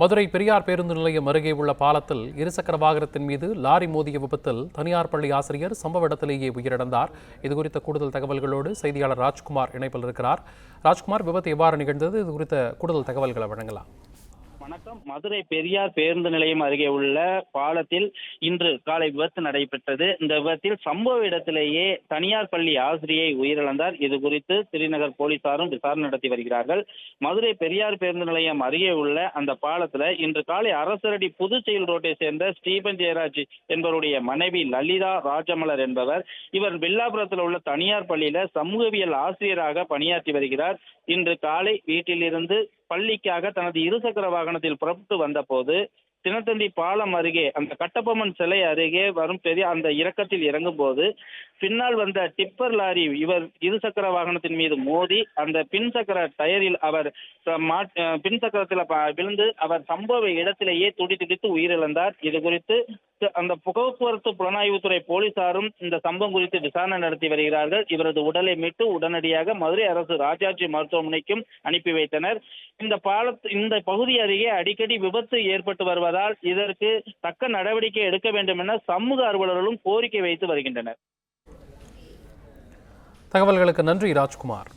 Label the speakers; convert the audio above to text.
Speaker 1: மதுரை பெரியார் பேருந்து நிலையம் அருகே உள்ள பாலத்தில் இருசக்கர வாகனத்தின் மீது லாரி மோதிய விபத்தில் தனியார் பள்ளி ஆசிரியர் சம்பவ இடத்திலேயே உயிரிழந்தார். இதுகுறித்த கூடுதல் தகவல்களோடு செய்தியாளர் ராஜ்குமார் இணைப்பில் இருக்கிறார். ராஜ்குமார், விபத்து எவ்வாறு நிகழ்ந்தது? இது குறித்த கூடுதல் தகவல்களை வழங்கலாம்.
Speaker 2: வணக்கம். மதுரை பெரியார் பேருந்து நிலையம் அருகே உள்ள பாலத்தில் இன்று காலை விபத்து நடைபெற்றது. இந்த விபத்தில் சம்பவ இடத்திலேயே தனியார் பள்ளி ஆசிரியை உயிரிழந்தார். இது குறித்து ஸ்ரீநகர் போலீசாரும் விசாரணை நடத்தி வருகிறார்கள். மதுரை பெரியார் பேருந்து நிலையம் அருகே உள்ள அந்த பாலத்துல இன்று காலை அரசரடி புதுச்செயில் ரோட்டை சேர்ந்த ஸ்டீபன் ஜெயராஜ் என்பவருடைய மனைவி லலிதா ராஜமலர் என்பவர். இவர் வில்லாபுரத்தில் உள்ள தனியார் பள்ளியில சமூகவியல் ஆசிரியராக பணியாற்றி வருகிறார். இன்று காலை வீட்டிலிருந்து பள்ளிக்காக தனது இருசக்கர வாகனத்தில் புறப்பட்டு வந்த போது தினத்தந்தி பாலம் அருகே அந்த கட்டபொம்மன் சிலை அருகே வரும் பெரிய அந்த இறக்கத்தில் இறங்கும் போது பின்னால் வந்த டிப்பர் லாரி இவர் இருசக்கர வாகனத்தின் மீது மோதி அந்த பின்சக்கர டயரில் அவர் பின்சக்கரத்தில் விழுந்து அவர் சம்பவ இடத்திலேயே துடித்து உயிரிழந்தார். இது குறித்து அந்த போக்குவரத்து புலனாய்வுத்துறை போலீசாரும் இந்த சம்பவம் குறித்து விசாரணை நடத்தி வருகிறார்கள். இவரது உடலை மீட்டு உடனடியாக மதுரை அரசு ராஜாஜி மருத்துவமனைக்கும் அனுப்பி வைத்தனர். இந்த பகுதி அருகே அடிக்கடி விபத்து ஏற்பட்டு வருவதால் இதற்கு தக்க நடவடிக்கை எடுக்க வேண்டும் என சமூக ஆர்வலர்களும் கோரிக்கை வைத்து வருகின்றனர்.
Speaker 1: தகவல்களுக்கு நன்றி ராஜ்குமார்.